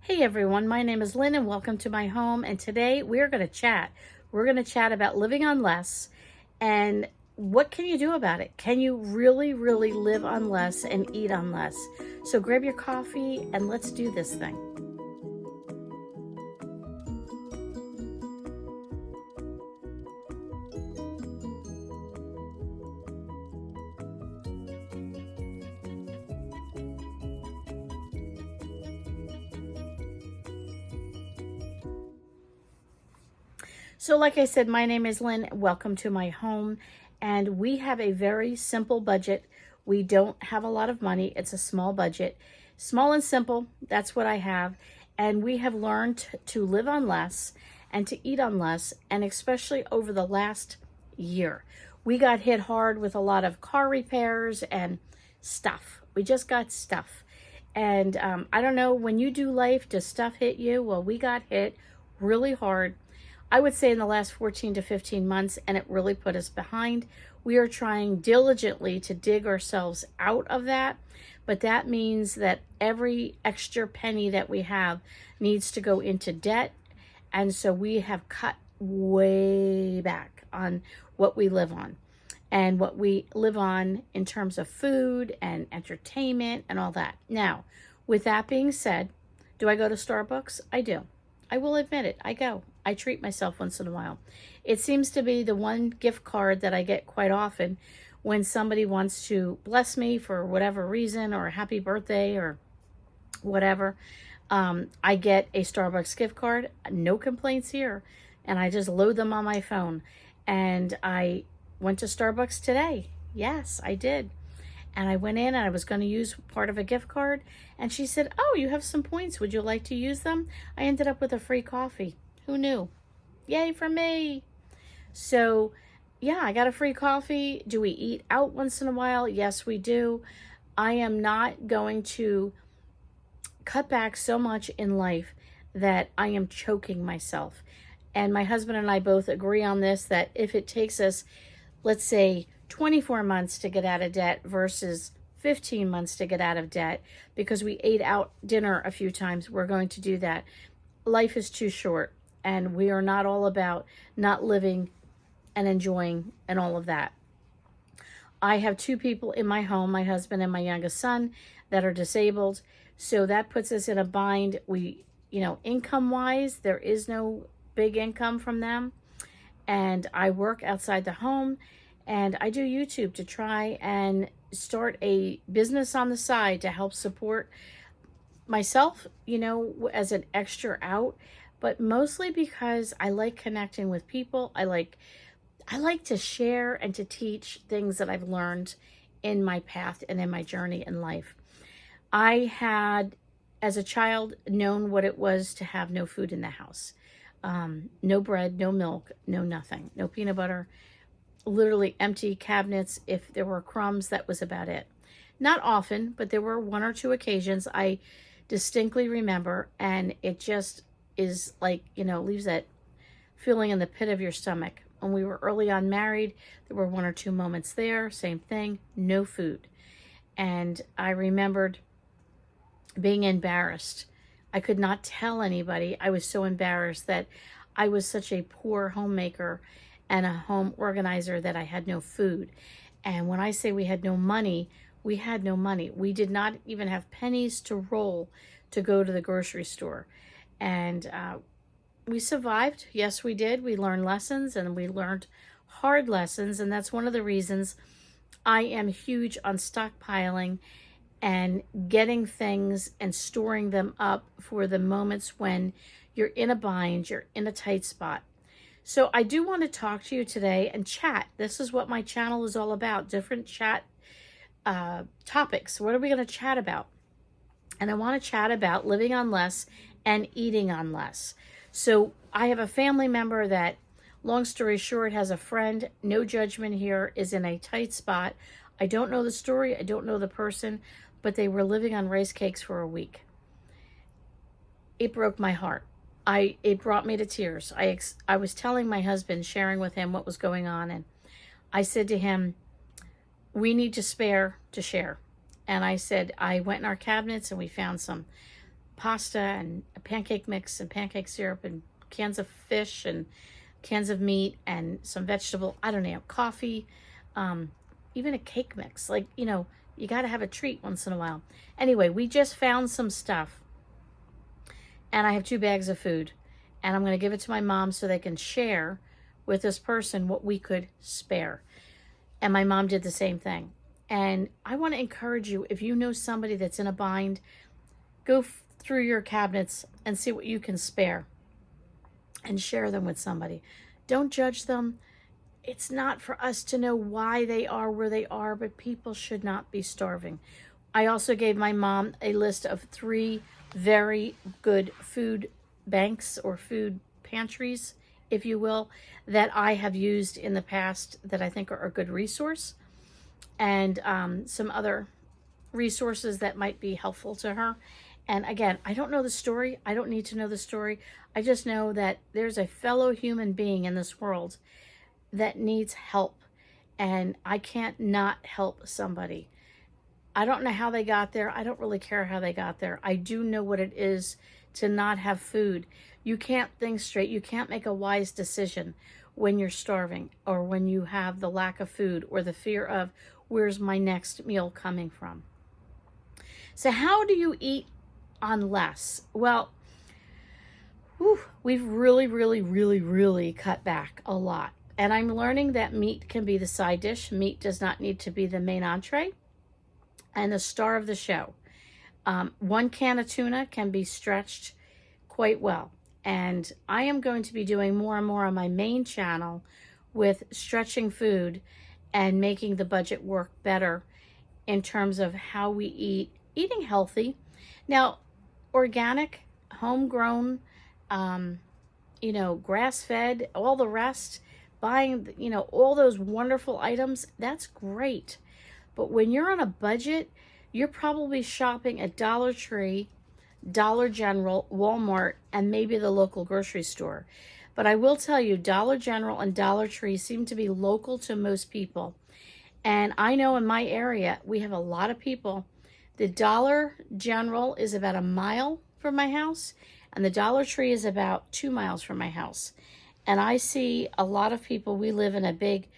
Hey everyone, my name is Lynn and welcome to my home. And today we're going to chat. We're going to chat about living on less and what can you do about it? Can you really live on less and eat on less? So grab your coffee and let's do this thing. So like I said, my name is Lynn. Welcome to my home. And we have a very simple budget. We don't have a lot of money. It's a small budget. Small and simple. That's what I have. And we have learned to live on less and to eat on less. And especially over the last year. We got hit hard with a lot of car repairs and stuff. We just got stuff. And I don't know, when you do life, does stuff hit you? Well, we got hit really hard. I would say in the last 14 to 15 months, and it really put us behind. We are trying diligently to dig ourselves out of that, but that means that every extra penny that we have needs to go into debt, and so we have cut way back on what we live on. And what we live on in terms of food and entertainment and all that. Now, with that being said, do I go to Starbucks? I do. I will admit it. I go. I treat myself once in a while. It seems to be the one gift card that I get quite often when somebody wants to bless me for whatever reason or a happy birthday or whatever. I get a Starbucks gift card. No complaints here. And I just load them on my phone. And I went to Starbucks today. Yes, I did. And I went in and I was going to use part of a gift card. And she said, "Oh, you have some points. Would you like to use them?" I ended up with a free coffee. Who knew? Yay for me. So, yeah, I got a free coffee. Do we eat out once in a while? Yes, we do. I am not going to cut back so much in life that I am choking myself. And my husband and I both agree on this, that if it takes us, let's say, 24 months to get out of debt versus 15 months to get out of debt because we ate out dinner a few times, we're going to do that. Life is too short, and we are not all about not living and enjoying and all of that. I have two people in my home, my husband and my youngest son, that are disabled. So that puts us in a bind. We, income-wise, there is no big income from them. And I work outside the home. And I do YouTube to try and start a business on the side to help support myself, as an extra out, but mostly because I like connecting with people. I like to share and to teach things that I've learned in my path and in my journey in life. I had, as a child, known what it was to have no food in the house. No bread, no milk, no nothing, no peanut butter. Literally empty cabinets. If there were crumbs, that was about it. Not often, but there were one or two occasions I distinctly remember, and it just is like, leaves that feeling in the pit of your stomach. When we were early on married, there were one or two moments there, same thing, no food. And I remembered being embarrassed. I could not tell anybody. I was so embarrassed that I was such a poor homemaker and a home organizer that I had no food. And when I say we had no money, we had no money. We did not even have pennies to roll to go to the grocery store. And we survived. Yes, we did. We learned lessons, and we learned hard lessons. And that's one of the reasons I am huge on stockpiling and getting things and storing them up for the moments when you're in a bind, you're in a tight spot. So I do want to talk to you today and chat. This is what my channel is all about, different chat topics. What are we going to chat about? And I want to chat about living on less and eating on less. So I have a family member that, long story short, has a friend, no judgment here, is in a tight spot. I don't know the story. I don't know the person, but they were living on rice cakes for a week. It broke my heart. It brought me to tears. I was telling my husband, sharing with him what was going on, and I said to him, we need to spare to share. And I said, I went in our cabinets and we found some pasta and a pancake mix and pancake syrup and cans of fish and cans of meat and some vegetable, I don't know, coffee, even a cake mix. Like, you got to have a treat once in a while. Anyway, we just found some stuff, and I have 2 bags of food, and I'm going to give it to my mom so they can share with this person what we could spare. And my mom did the same thing. And I want to encourage you, if you know somebody that's in a bind, go through your cabinets and see what you can spare and share them with somebody. Don't judge them. It's not for us to know why they are where they are, but people should not be starving. I also gave my mom a list of 3 very good food banks or food pantries, if you will, that I have used in the past that I think are a good resource, and some other resources that might be helpful to her. And again, I don't know the story. I don't need to know the story. I just know that there's a fellow human being in this world that needs help, and I can't not help somebody. I don't know how they got there. I don't really care how they got there. I do know what it is to not have food. You can't think straight. You can't make a wise decision when you're starving or when you have the lack of food or the fear of where's my next meal coming from. So how do you eat on less? Well, we've really cut back a lot. And I'm learning that meat can be the side dish. Meat does not need to be the main entree and the star of the show. 1 can of tuna can be stretched quite well. And I am going to be doing more and more on my main channel with stretching food and making the budget work better in terms of how we eat, eating healthy. Now, organic, homegrown, grass-fed, all the rest, buying, all those wonderful items, that's great. But when you're on a budget, you're probably shopping at Dollar Tree, Dollar General, Walmart, and maybe the local grocery store. But I will tell you, Dollar General and Dollar Tree seem to be local to most people. And I know in my area, we have a lot of people. The Dollar General is about 1 mile from my house, and the Dollar Tree is about 2 miles from my house. And I see a lot of people. We live in a big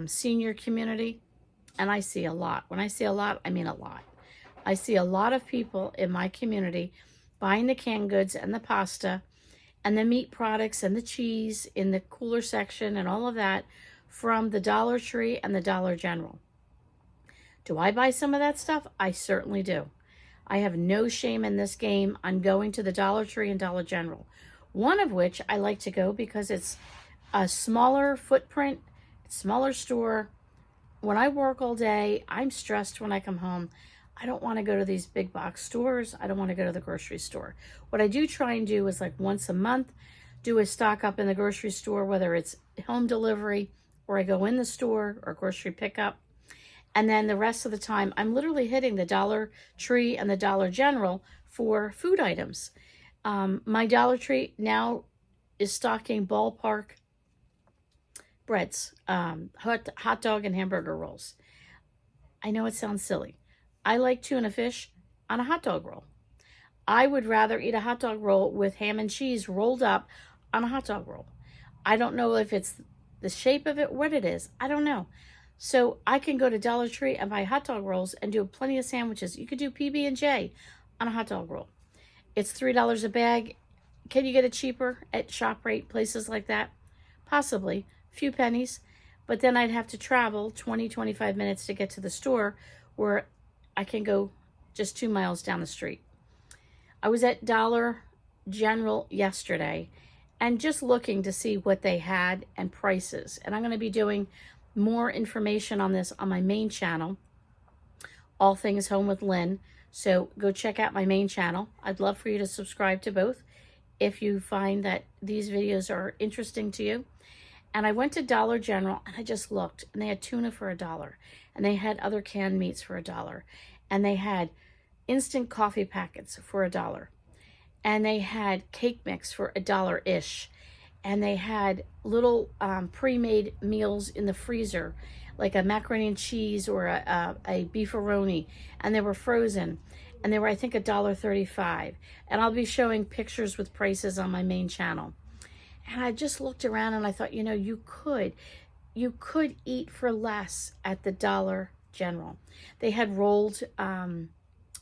senior community, and I see a lot. When I say a lot, I mean a lot. I see a lot of people in my community buying the canned goods and the pasta and the meat products and the cheese in the cooler section and all of that from the Dollar Tree and the Dollar General. Do I buy some of that stuff? I certainly do. I have no shame in this game on going to the Dollar Tree and Dollar General. One of which I like to go because it's a smaller footprint, smaller store. When I work all day, I'm stressed when I come home. I don't want to go to these big box stores. I don't want to go to the grocery store. What I do try and do is like once a month, do a stock up in the grocery store, whether it's home delivery or I go in the store or grocery pickup. And then the rest of the time, I'm literally hitting the Dollar Tree and the Dollar General for food items. My Dollar Tree now is stocking ballpark breads, hot dog and hamburger rolls. I know it sounds silly. I like tuna fish on a hot dog roll. I would rather eat a hot dog roll with ham and cheese rolled up on a hot dog roll. I don't know if it's the shape of it, what it is. I don't know. So I can go to Dollar Tree and buy hot dog rolls and do plenty of sandwiches. You could do PB&J on a hot dog roll. It's $3 a bag. Can you get it cheaper at ShopRite, places like that? Possibly, a few pennies. But then I'd have to travel 20, 25 minutes to get to the store where I can go just 2 miles down the street. I was at Dollar General yesterday and just looking to see what they had and prices. And I'm going to be doing more information on this on my main channel, All Things Home with Lynn. So go check out my main channel. I'd love for you to subscribe to both if you find that these videos are interesting to you. And I went to Dollar General and I just looked, and they had tuna for $1, and they had other canned meats for $1, and they had instant coffee packets for $1, and they had cake mix for $1-ish, and they had little pre-made meals in the freezer, like a macaroni and cheese or a beefaroni, and they were frozen. and they were, I think, $1.35. And I'll be showing pictures with prices on my main channel. And I just looked around and I thought, you know, you could eat for less at the Dollar General. They had rolled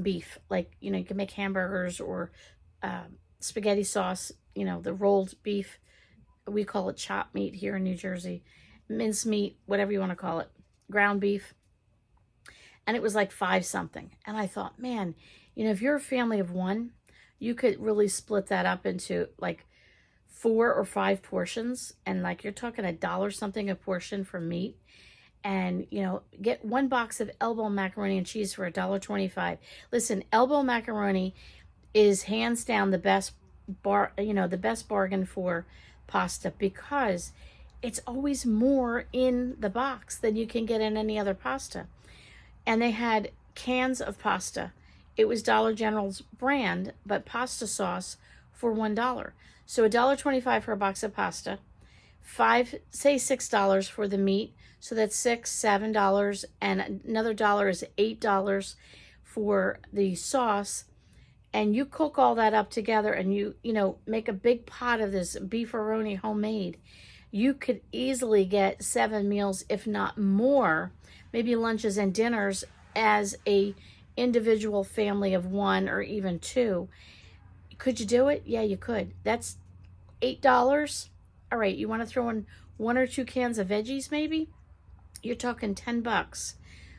beef, like, you know, you can make hamburgers or spaghetti sauce, you know, the rolled beef. We call it chopped meat here in New Jersey. Mince meat, whatever you want to call it. Ground beef. And it was like 5 something. And I thought, man, you know, if you're a family of 1, you could really split that up into like 4 or 5 portions. And like you're talking $1 something a portion for meat. And, you know, get 1 box of elbow macaroni and cheese for $1.25. Listen, elbow macaroni is hands down the best the best bargain for pasta, because it's always more in the box than you can get in any other pasta. And they had cans of pasta. It was Dollar General's brand, but pasta sauce for $1. So $1.25 for a box of pasta, $6 for the meat. So that's $7, and another $1 is $8 for the sauce. And you cook all that up together, and you make a big pot of this beefaroni homemade. You could easily get 7 meals, if not more, maybe lunches and dinners as a individual family of 1 or even 2. Could you do it? Yeah, you could. That's $8. All right, you want to throw in 1 or 2 cans of veggies maybe? You're talking $10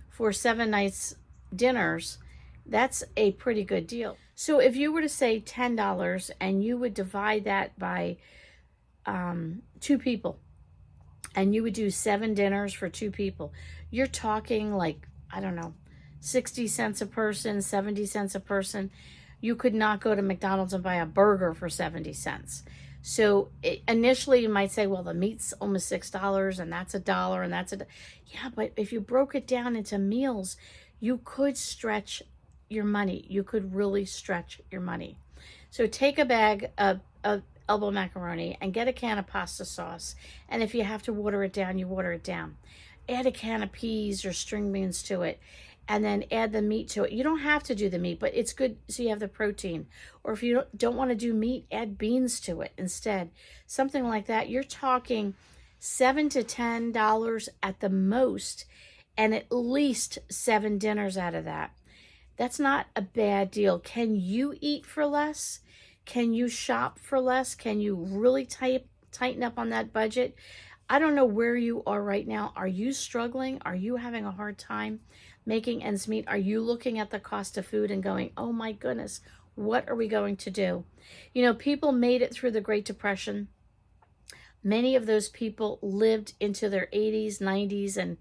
for 7 nights dinners. That's a pretty good deal. So if you were to say $10 and you would divide that by 2 people, and you would do 7 dinners for 2 people, you're talking like, I don't know, 60 cents a person, 70 cents a person. You could not go to McDonald's and buy a burger for 70 cents. So initially you might say, well, the meat's almost $6 and that's $1 and that's yeah, but if you broke it down into meals, you could stretch your money. You could really stretch your money. So take a bag of elbow macaroni and get a can of pasta sauce. And if you have to water it down, you water it down. Add a can of peas or string beans to it, and then add the meat to it. You don't have to do the meat, but it's good so you have the protein. Or if you don't want to do meat, add beans to it instead. Something like that. You're talking $7 to $10 at the most, and at least 7 dinners out of that. That's not a bad deal. Can you eat for less? Can you shop for less? Can you really tighten up on that budget? I don't know where you are right now. Are you struggling? Are you having a hard time making ends meet? Are you looking at the cost of food and going, oh my goodness, what are we going to do? You know, people made it through the Great Depression. Many of those people lived into their 80s, 90s, and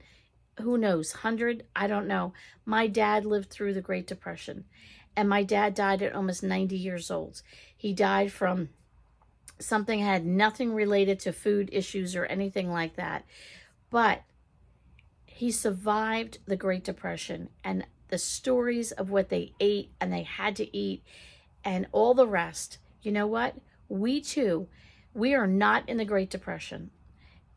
who knows, 100? I don't know. My dad lived through the Great Depression, and my dad died at almost 90 years old. He died from something had nothing related to food issues or anything like that. But he survived the Great Depression, and the stories of what they ate and they had to eat and all the rest. You know what? We too, we are not in the Great Depression.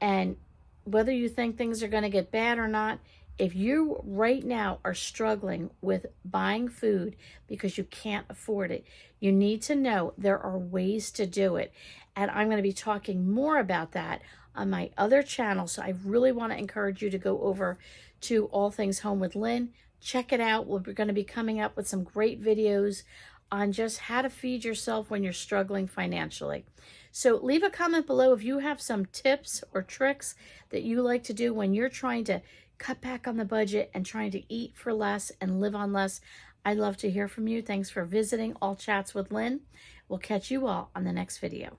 And whether you think things are going to get bad or not, if you right now are struggling with buying food because you can't afford it, you need to know there are ways to do it. And I'm going to be talking more about that on my other channel. So I really want to encourage you to go over to All Things Home with Lynn. Check it out. We're going to be coming up with some great videos on just how to feed yourself when you're struggling financially. So leave a comment below if you have some tips or tricks that you like to do when you're trying to cut back on the budget and trying to eat for less and live on less. I'd love to hear from you. Thanks for visiting All Chats with Lynn. We'll catch you all on the next video.